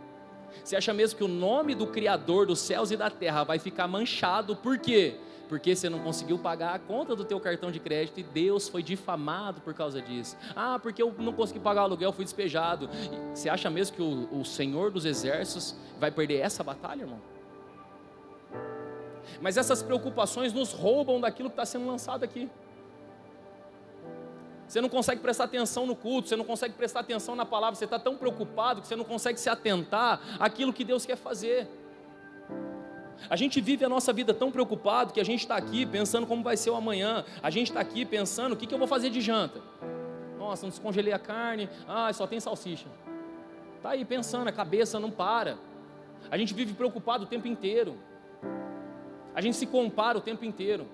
Você acha mesmo que o nome do Criador dos céus e da terra vai ficar manchado? Por quê? Porque você não conseguiu pagar a conta do teu cartão de crédito e Deus foi difamado por causa disso. Ah, porque eu não consegui pagar o aluguel, fui despejado. Você acha mesmo que o Senhor dos exércitos vai perder essa batalha, irmão? Mas essas preocupações nos roubam daquilo que está sendo lançado aqui. Você não consegue prestar atenção no culto, você não consegue prestar atenção na palavra, você está tão preocupado que você não consegue se atentar àquilo que Deus quer fazer. A gente vive a nossa vida tão preocupado que a gente está aqui pensando como vai ser o amanhã. A gente está aqui pensando: o que eu vou fazer de janta? Nossa, não descongelei a carne, só tem salsicha. Está aí pensando, a cabeça não para. A gente vive preocupado o tempo inteiro. A gente se compara o tempo inteiro.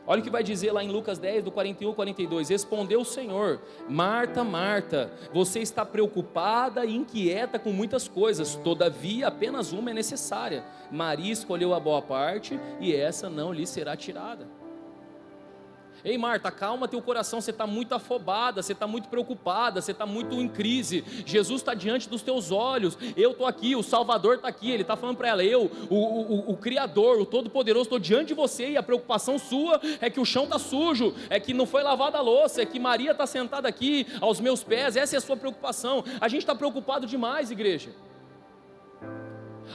Olha o que vai dizer lá em Lucas 10, do 41 ao 42. Respondeu o Senhor: Marta, Marta, você está preocupada e inquieta com muitas coisas, todavia apenas uma é necessária. Maria escolheu a boa parte, e essa não lhe será tirada. Ei Marta, calma teu coração, você está muito afobada, você está muito preocupada, você está muito em crise. Jesus está diante dos teus olhos, eu estou aqui, o Salvador está aqui. Ele está falando para ela: eu, o Criador, o Todo-Poderoso, estou diante de você, e a preocupação sua é que o chão está sujo, é que não foi lavada a louça, é que Maria está sentada aqui aos meus pés. Essa é a sua preocupação. A gente está preocupado demais, igreja.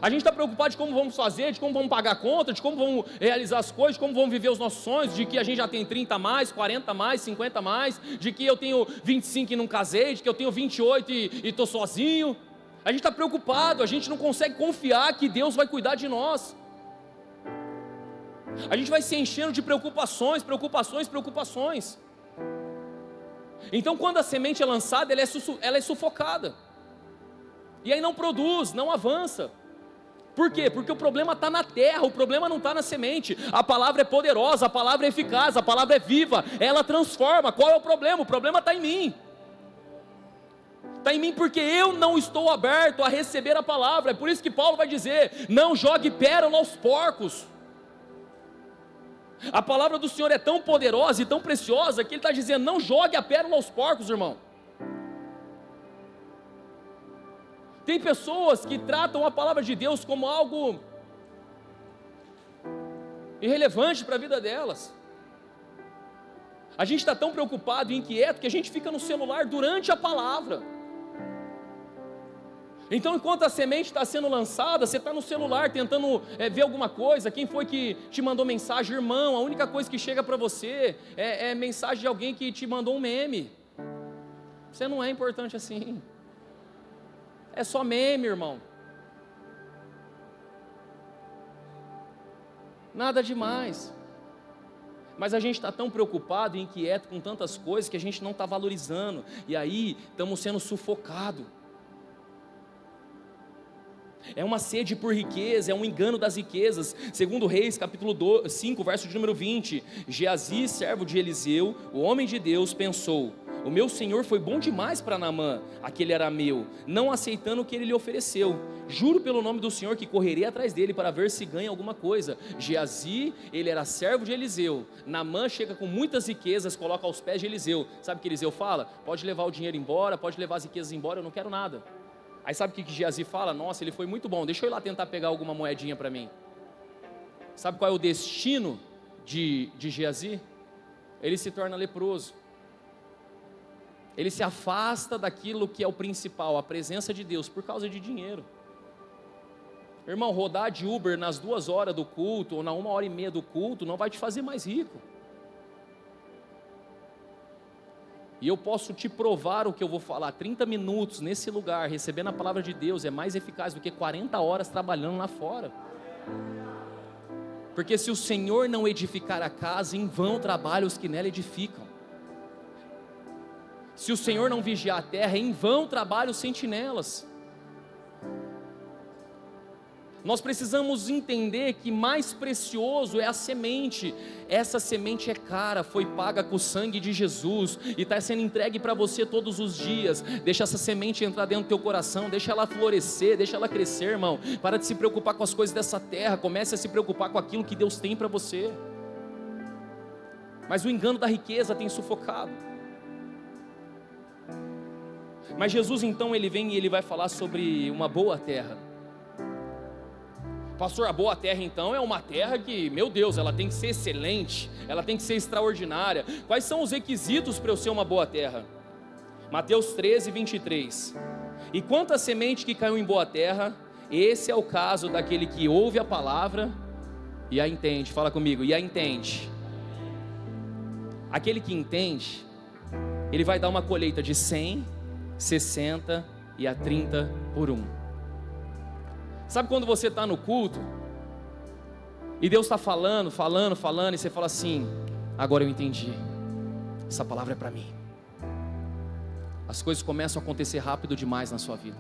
A gente está preocupado de como vamos fazer, de como vamos pagar a conta, de como vamos realizar as coisas, de como vamos viver os nossos sonhos, de que a gente já tem 30 a mais, 40 a mais, 50 a mais, de que eu tenho 25 e não casei, de que eu tenho 28 e estou sozinho. A gente está preocupado, a gente não consegue confiar que Deus vai cuidar de nós. A gente vai se enchendo de preocupações. Então, quando a semente é lançada, ela é sufocada, e aí não produz, não avança. Por quê? Porque o problema está na terra, o problema não está na semente. A palavra é poderosa, a palavra é eficaz, a palavra é viva, ela transforma. Qual é o problema? O problema está em mim. Está em mim porque eu não estou aberto a receber a palavra. É por isso que Paulo vai dizer: não jogue pérola aos porcos. A palavra do Senhor é tão poderosa e tão preciosa que ele está dizendo: não jogue a pérola aos porcos, irmão. Tem pessoas que tratam a palavra de Deus como algo irrelevante para a vida delas. A gente está tão preocupado e inquieto que a gente fica no celular durante a palavra. Então, enquanto a semente está sendo lançada, você está no celular tentando ver alguma coisa. Quem foi que te mandou mensagem? Irmão, a única coisa que chega para você é mensagem de alguém que te mandou um meme. Você não é importante assim. É só meme, irmão. Nada demais. Mas a gente está tão preocupado e inquieto com tantas coisas que a gente não está valorizando. E aí estamos sendo sufocados. é uma sede por riqueza, é um engano das riquezas. Segundo Reis, capítulo 5, verso de número 20, Geazi, servo de Eliseu, o homem de Deus, pensou: o meu senhor foi bom demais para Naamã, aquele arameu, não aceitando o que ele lhe ofereceu. Juro pelo nome do Senhor que correrei atrás dele para ver se ganha alguma coisa. Geazi, ele era servo de Eliseu. Naamã chega com muitas riquezas, coloca aos pés de Eliseu. Sabe o que Eliseu fala? Pode levar o dinheiro embora, pode levar as riquezas embora, eu não quero nada. Aí sabe o que Geazi fala? Nossa, ele foi muito bom, deixa eu ir lá tentar pegar alguma moedinha para mim. Sabe qual é o destino de Geazi? Ele se torna leproso. Ele se afasta daquilo que é o principal, a presença de Deus, por causa de dinheiro. Irmão, rodar de Uber nas 2 horas do culto, ou na 1h30 do culto, não vai te fazer mais rico. E eu posso te provar o que eu vou falar: 30 minutos nesse lugar, recebendo a palavra de Deus, é mais eficaz do que 40 horas trabalhando lá fora. Porque se o Senhor não edificar a casa, em vão trabalham os que nela edificam. Se o Senhor não vigiar a terra, em vão trabalham os sentinelas. Nós precisamos entender que mais precioso é a semente. Essa semente é cara, foi paga com o sangue de Jesus e está sendo entregue para você todos os dias. Deixa essa semente entrar dentro do teu coração, deixa ela florescer, deixa ela crescer, irmão. Para de se preocupar com as coisas dessa terra, comece a se preocupar com aquilo que Deus tem para você. Mas o engano da riqueza tem sufocado. Mas Jesus então ele vem e ele vai falar sobre uma boa terra. Pastor, a boa terra então é uma terra que, meu Deus, ela tem que ser excelente, ela tem que ser extraordinária. Quais são os requisitos para eu ser uma boa terra? Mateus 13, 23. E quanto à semente que caiu em boa terra, esse é o caso daquele que ouve a palavra e a entende. Fala comigo, e a entende. Aquele que entende, ele vai dar uma colheita de 100, 60 e a 30 por 1. Sabe quando você está no culto e Deus está falando e você fala assim: agora eu entendi, essa palavra é para mim. As coisas começam a acontecer rápido demais na sua vida.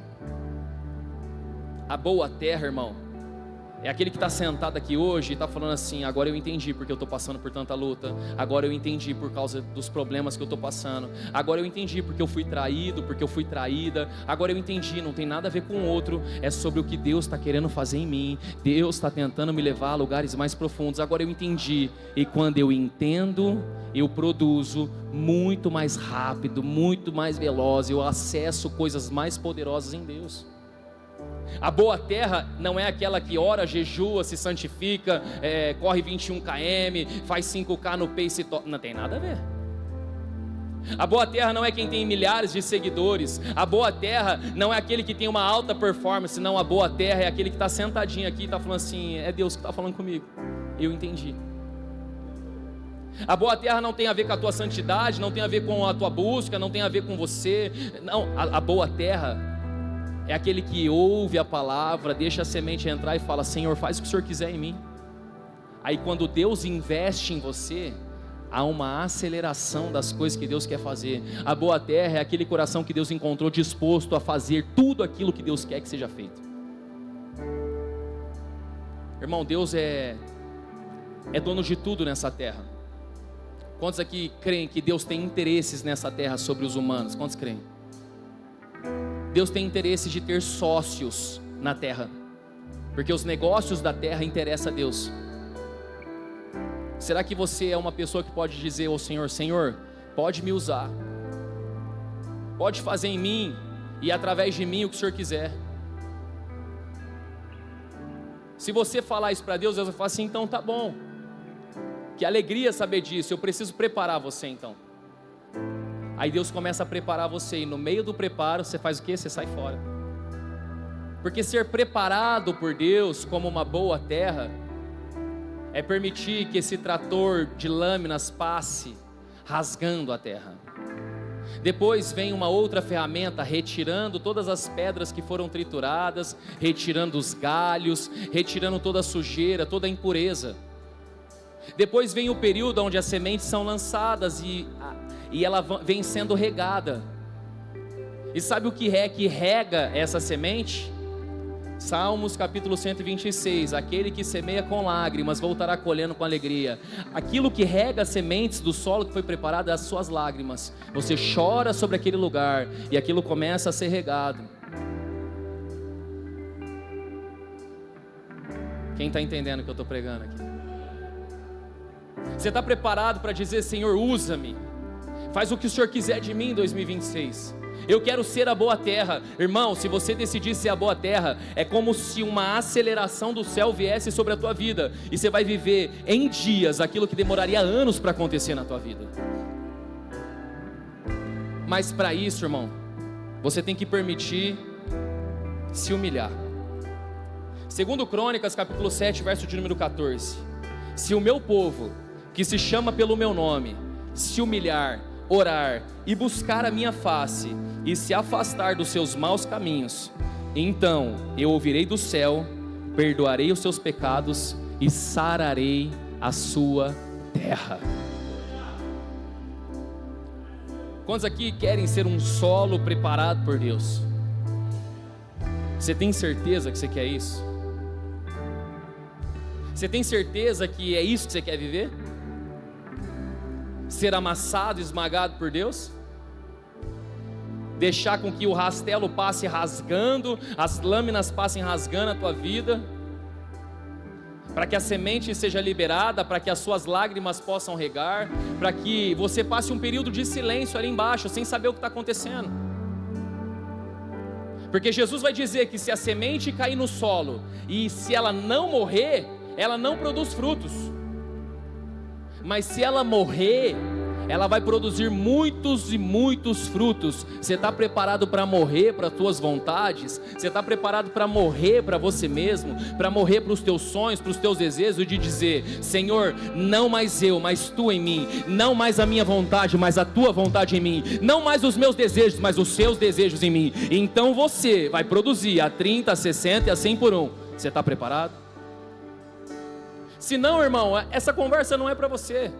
A boa terra, irmão, é aquele que está sentado aqui hoje e está falando assim: agora eu entendi porque eu estou passando por tanta luta. Agora eu entendi por causa dos problemas que eu estou passando. Agora eu entendi porque eu fui traído, porque eu fui traída. Agora eu entendi, não tem nada a ver com o outro. É sobre o que Deus está querendo fazer em mim. Deus está tentando me levar a lugares mais profundos. Agora eu entendi. E quando eu entendo, eu produzo muito mais rápido, muito mais veloz. Eu acesso coisas mais poderosas em Deus. A boa terra não é aquela que ora, jejua, se santifica, corre 21 km, faz 5K no pace, não tem nada a ver. A boa terra não é quem tem milhares de seguidores. A boa terra não é aquele que tem uma alta performance. Não, a boa terra é aquele que está sentadinho aqui e está falando assim: é Deus que está falando comigo, eu entendi. A boa terra não tem a ver com a tua santidade, não tem a ver com a tua busca, não tem a ver com você. Não, a boa terra é aquele que ouve a palavra, deixa a semente entrar e fala: Senhor, faz o que o Senhor quiser em mim. Aí quando Deus investe em você, há uma aceleração das coisas que Deus quer fazer. A boa terra é aquele coração que Deus encontrou disposto a fazer tudo aquilo que Deus quer que seja feito. Irmão, Deus é dono de tudo nessa terra. Quantos aqui creem que Deus tem interesses nessa terra sobre os humanos? Quantos creem? Deus tem interesse de ter sócios na terra, porque os negócios da terra interessam a Deus. Será que você é uma pessoa que pode dizer ao Senhor: Senhor, pode me usar, pode fazer em mim e através de mim o que o Senhor quiser? Se você falar isso para Deus, Deus vai falar assim: então tá bom, que alegria saber disso, eu preciso preparar você então. Aí Deus começa a preparar você, e no meio do preparo você faz o quê? Você sai fora. Porque ser preparado por Deus como uma boa terra é permitir que esse trator de lâminas passe rasgando a terra. Depois vem uma outra ferramenta retirando todas as pedras que foram trituradas, retirando os galhos, retirando toda a sujeira, toda a impureza. Depois vem o período onde as sementes são lançadas e ela vem sendo regada. E sabe o que é que rega essa semente? Salmos capítulo 126, aquele que semeia com lágrimas voltará colhendo com alegria. Aquilo que rega as sementes do solo que foi preparado é as suas lágrimas. Você chora sobre aquele lugar e aquilo começa a ser regado. Quem está entendendo o que eu estou pregando aqui? Você está preparado para dizer: Senhor, usa-me, faz o que o Senhor quiser de mim em 2026. Eu quero ser a boa terra. Irmão, se você decidir ser a boa terra, é como se uma aceleração do céu viesse sobre a tua vida, e você vai viver em dias aquilo que demoraria anos para acontecer na tua vida. Mas para isso, irmão, você tem que permitir se humilhar. Segundo Crônicas capítulo 7, verso de número 14: se o meu povo, que se chama pelo meu nome, se humilhar, orar e buscar a minha face e se afastar dos seus maus caminhos, então eu ouvirei do céu, perdoarei os seus pecados e sararei a sua terra. Quantos aqui querem ser um solo preparado por Deus? Você tem certeza que você quer isso? Você tem certeza que é isso que você quer viver? Ser amassado, esmagado por Deus? Deixar com que o rastelo passe rasgando, as lâminas passem rasgando a tua vida, para que a semente seja liberada, para que as suas lágrimas possam regar, para que você passe um período de silêncio ali embaixo, sem saber o que está acontecendo. Porque Jesus vai dizer que se a semente cair no solo, e se ela não morrer, ela não produz frutos. Mas se ela morrer, ela vai produzir muitos e muitos frutos. Você está preparado para morrer para as tuas vontades? Você está preparado para morrer para você mesmo? Para morrer para os teus sonhos, para os teus desejos, de dizer: Senhor, não mais eu, mas Tu em mim. Não mais a minha vontade, mas a Tua vontade em mim. Não mais os meus desejos, mas os Seus desejos em mim. Então você vai produzir a 30, a 60 e a 100 por um. Você está preparado? Se não, irmão, essa conversa não é para você.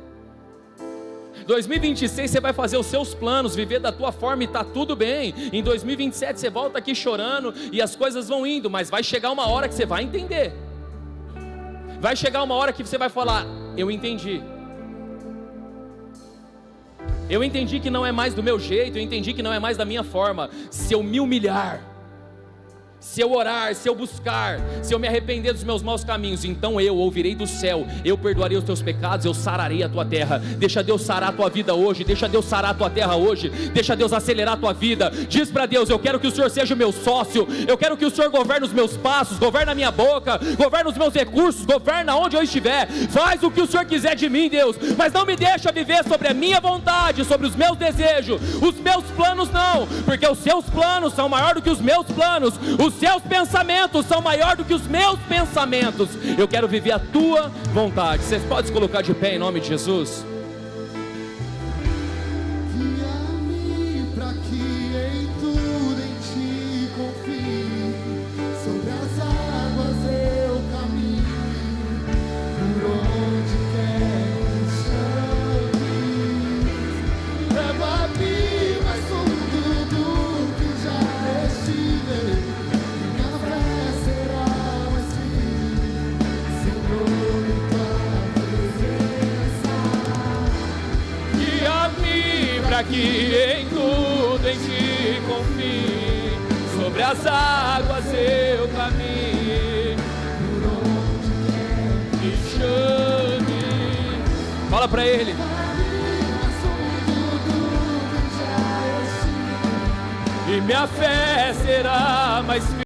2026 você vai fazer os seus planos, viver da tua forma e está tudo bem. Em 2027 você volta aqui chorando e as coisas vão indo, mas vai chegar uma hora que você vai entender. Vai chegar uma hora que você vai falar: eu entendi. Eu entendi que não é mais do meu jeito, eu entendi que não é mais da minha forma. Se eu me humilhar, se eu orar, se eu buscar, se eu me arrepender dos meus maus caminhos, então eu ouvirei do céu, eu perdoarei os teus pecados, eu sararei a tua terra. Deixa Deus sarar a tua vida hoje, deixa Deus sarar a tua terra hoje, deixa Deus acelerar a tua vida. Diz para Deus: eu quero que o Senhor seja o meu sócio, eu quero que o Senhor governe os meus passos, governe a minha boca, governe os meus recursos, governa onde eu estiver. Faz o que o Senhor quiser de mim, Deus, mas não me deixa viver sobre a minha vontade, sobre os meus desejos. Os meus planos não, porque os seus planos são maior do que os meus planos. Os seus pensamentos são maior do que os meus pensamentos. Eu quero viver a tua vontade. Vocês podem se colocar de pé em nome de Jesus? Guia-me pra que em tudo em Ti confie. Sobre as águas eu caminho, por onde quer que chames. Leva-me mais fundo do que já estive. Para que em tudo em Ti confie, sobre as águas eu caminho, por onde quer que chame. Fala para Ele. E minha fé será mais firme.